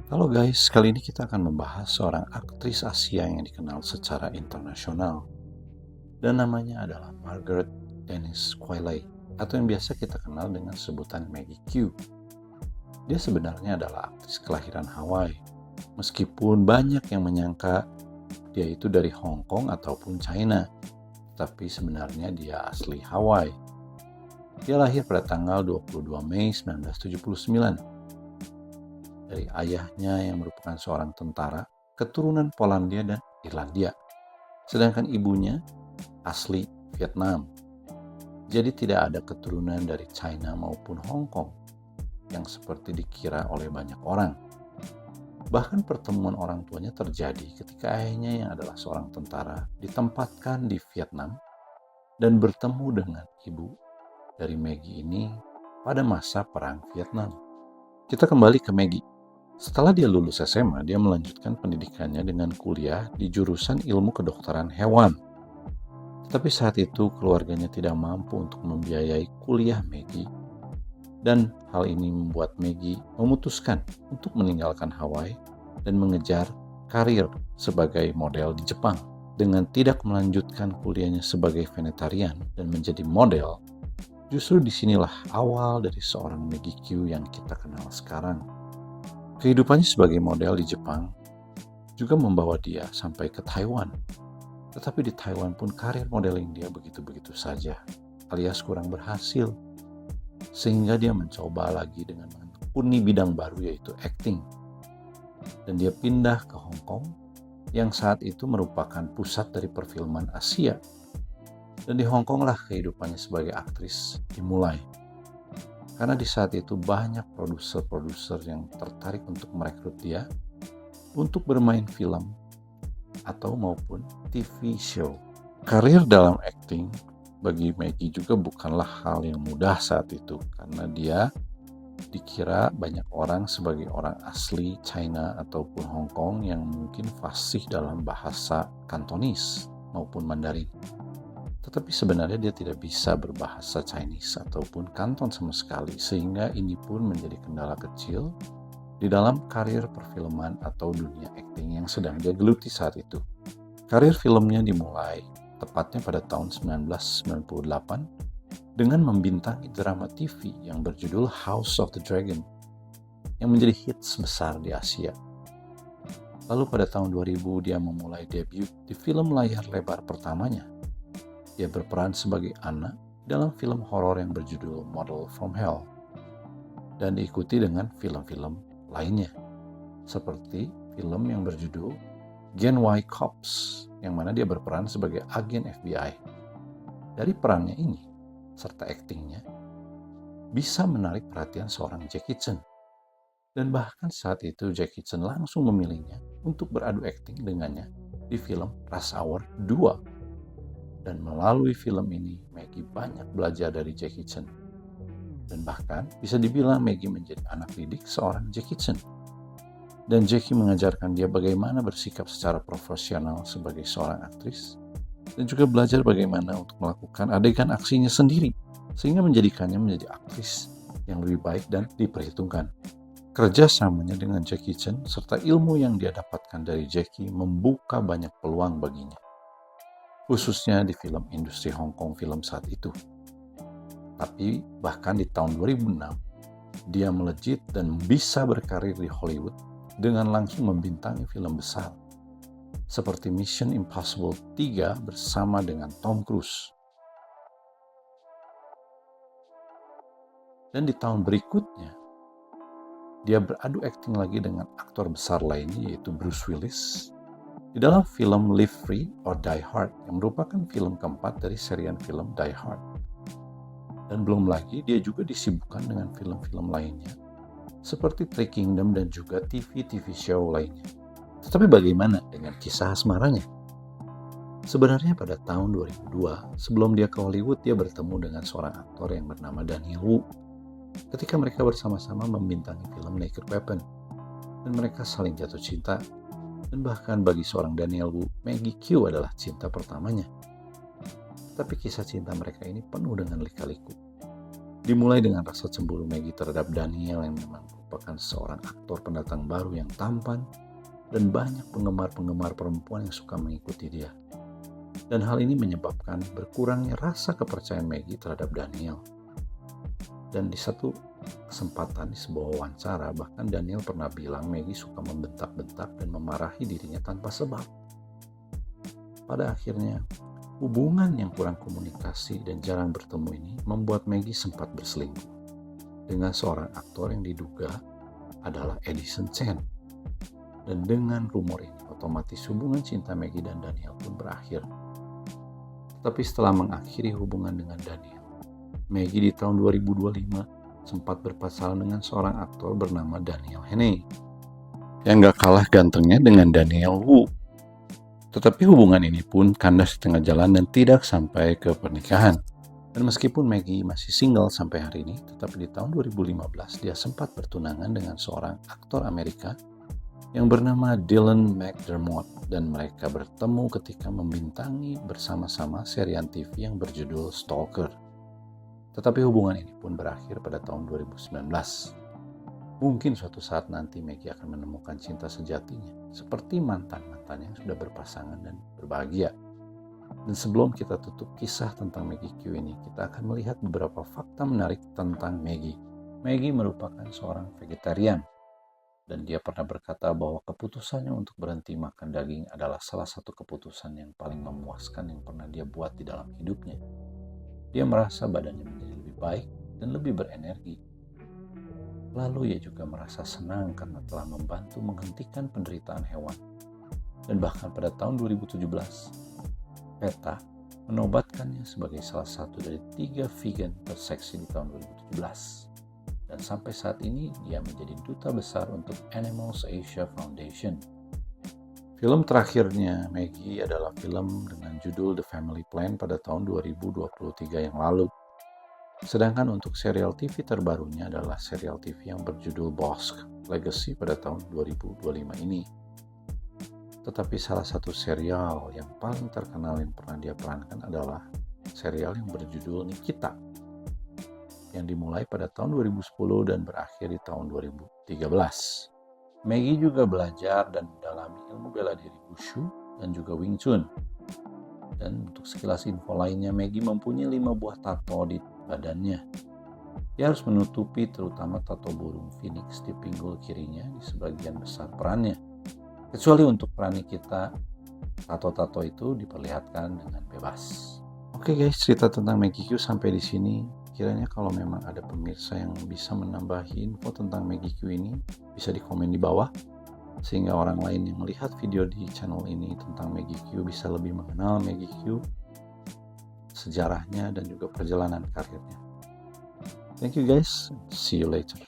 Halo guys, kali ini kita akan membahas seorang aktris Asia yang dikenal secara internasional dan namanya adalah Margaret Dennis Qualley atau yang biasa kita kenal dengan sebutan Maggie Q. Dia sebenarnya adalah aktris kelahiran Hawaii, meskipun banyak yang menyangka dia itu dari Hong Kong ataupun China, tapi sebenarnya dia asli Hawaii. Dia lahir pada tanggal 22 Mei 1979 dari ayahnya yang merupakan seorang tentara keturunan Polandia dan Irlandia, sedangkan ibunya asli Vietnam. Jadi tidak ada keturunan dari China maupun Hong Kong yang seperti dikira oleh banyak orang. Bahkan pertemuan orang tuanya terjadi ketika ayahnya yang adalah seorang tentara ditempatkan di Vietnam dan bertemu dengan ibu dari Maggie ini pada masa Perang Vietnam. Kita kembali ke Maggie. Setelah dia lulus SMA, dia melanjutkan pendidikannya dengan kuliah di jurusan ilmu kedokteran hewan. Tetapi saat itu keluarganya tidak mampu untuk membiayai kuliah Maggie. Dan hal ini membuat Maggie memutuskan untuk meninggalkan Hawaii dan mengejar karir sebagai model di Jepang. Dengan tidak melanjutkan kuliahnya sebagai vegetarian dan menjadi model, justru disinilah awal dari seorang Maggie Q yang kita kenal sekarang. Kehidupannya sebagai model di Jepang juga membawa dia sampai ke Taiwan. Tetapi di Taiwan pun karir modeling dia begitu-begitu saja, alias kurang berhasil. Sehingga dia mencoba lagi dengan menekuni bidang baru yaitu acting. Dan dia pindah ke Hong Kong yang saat itu merupakan pusat dari perfilman Asia. Dan di Hong Kong lah kehidupannya sebagai aktris dimulai. Karena di saat itu banyak produser-produser yang tertarik untuk merekrut dia untuk bermain film atau maupun TV show. Karir dalam acting bagi Maggie juga bukanlah hal yang mudah saat itu karena dia dikira banyak orang sebagai orang asli China ataupun Hong Kong yang mungkin fasih dalam bahasa Kantonis maupun Mandarin. Tetapi sebenarnya dia tidak bisa berbahasa Chinese ataupun Kanton sama sekali, sehingga ini pun menjadi kendala kecil di dalam karir perfilman atau dunia akting yang sedang dia geluti saat itu. Karir filmnya dimulai tepatnya pada tahun 1998 dengan membintangi drama TV yang berjudul House of the Dragon yang menjadi hits besar di Asia. Lalu pada tahun 2000 dia memulai debut di film layar lebar pertamanya. Dia berperan sebagai Anna dalam film horor yang berjudul Model from Hell dan diikuti dengan film-film lainnya seperti film yang berjudul Gen Y Cops yang mana dia berperan sebagai agen FBI. Dari perannya ini serta aktingnya bisa menarik perhatian seorang Jackie Chan dan bahkan saat itu Jackie Chan langsung memilihnya untuk beradu akting dengannya di film Rush Hour 2. Dan melalui film ini, Maggie banyak belajar dari Jackie Chan. Dan bahkan bisa dibilang Maggie menjadi anak didik seorang Jackie Chan. Dan Jackie mengajarkan dia bagaimana bersikap secara profesional sebagai seorang aktris. Dan juga belajar bagaimana untuk melakukan adegan aksinya sendiri. Sehingga menjadikannya menjadi aktris yang lebih baik dan diperhitungkan. Kerjasamanya dengan Jackie Chan serta ilmu yang dia dapatkan dari Jackie membuka banyak peluang baginya. Khususnya di film industri Hong Kong film saat itu. Tapi bahkan di tahun 2006, dia melejit dan bisa berkarir di Hollywood dengan langsung membintangi film besar seperti Mission Impossible 3 bersama dengan Tom Cruise. Dan di tahun berikutnya, dia beradu akting lagi dengan aktor besar lainnya yaitu Bruce Willis di dalam film Live Free or Die Hard yang merupakan film keempat dari serian film Die Hard. Dan belum lagi dia juga disibukkan dengan film-film lainnya seperti Three Kingdom dan juga TV show lainnya. Tetapi bagaimana dengan kisah asmaranya? Sebenarnya pada tahun 2002 sebelum dia ke Hollywood dia bertemu dengan seorang aktor yang bernama Daniel Wu ketika mereka bersama-sama membintangi film Naked Weapon dan mereka saling jatuh cinta. Dan bahkan bagi seorang Daniel Wu, Maggie Q adalah cinta pertamanya. Tapi kisah cinta mereka ini penuh dengan lika-liku. Dimulai dengan rasa cemburu Maggie terhadap Daniel yang memang merupakan seorang aktor pendatang baru yang tampan dan banyak penggemar-penggemar perempuan yang suka mengikuti dia. Dan hal ini menyebabkan berkurangnya rasa kepercayaan Maggie terhadap Daniel. Dan di satu kesempatan di sebuah wawancara, bahkan Daniel pernah bilang Maggie suka membentak-bentak dan memarahi dirinya tanpa sebab. Pada akhirnya, hubungan yang kurang komunikasi dan jarang bertemu ini membuat Maggie sempat berselingkuh dengan seorang aktor yang diduga adalah Edison Chen. Dan dengan rumor ini, otomatis hubungan cinta Maggie dan Daniel pun berakhir. Tapi setelah mengakhiri hubungan dengan Daniel, Maggie di tahun 2025 sempat berpacaran dengan seorang aktor bernama Daniel Henney yang gak kalah gantengnya dengan Daniel Wu. Tetapi hubungan ini pun kandas di tengah jalan dan tidak sampai ke pernikahan. Dan meskipun Maggie masih single sampai hari ini, tetapi di tahun 2015 dia sempat bertunangan dengan seorang aktor Amerika yang bernama Dylan McDermott, dan mereka bertemu ketika membintangi bersama-sama serial TV yang berjudul Stalker. Tetapi hubungan ini pun berakhir pada tahun 2019. Mungkin suatu saat nanti Maggie akan menemukan cinta sejatinya, seperti mantan-mantan yang sudah berpasangan dan berbahagia. Dan sebelum kita tutup kisah tentang Maggie Q ini, kita akan melihat beberapa fakta menarik tentang Maggie. Maggie merupakan seorang vegetarian, dan dia pernah berkata bahwa keputusannya untuk berhenti makan daging adalah salah satu keputusan yang paling memuaskan yang pernah dia buat di dalam hidupnya. Dia merasa badannya menjadi lebih baik dan lebih berenergi. Lalu ia juga merasa senang karena telah membantu menghentikan penderitaan hewan. Dan bahkan pada tahun 2017, PETA menobatkannya sebagai salah satu dari 3 vegan terseksi di tahun 2017. Dan sampai saat ini dia menjadi duta besar untuk Animals Asia Foundation. Film terakhirnya Maggie adalah film dengan judul The Family Plan pada tahun 2023 yang lalu. Sedangkan untuk serial TV terbarunya adalah serial TV yang berjudul Bosch Legacy pada tahun 2025 ini. Tetapi salah satu serial yang paling terkenal yang pernah dia perankan adalah serial yang berjudul Nikita, yang dimulai pada tahun 2010 dan berakhir di tahun 2013. Maggie juga belajar dan mendalami ilmu bela diri Wushu dan juga Wing Chun. Dan untuk sekilas info lainnya, Maggie mempunyai 5 buah tato di badannya. Dia harus menutupi terutama tato burung phoenix di pinggul kirinya di sebagian besar perannya. Kecuali untuk peran kita, tato-tato itu diperlihatkan dengan bebas. Oke guys, cerita tentang Maggie Q sampai di sini. Kiranya kalau memang ada pemirsa yang bisa menambahi info tentang Maggie Q ini, bisa di komen di bawah, sehingga orang lain yang melihat video di channel ini tentang Maggie Q bisa lebih mengenal Maggie Q, sejarahnya dan juga perjalanan karirnya. Thank you guys, see you later.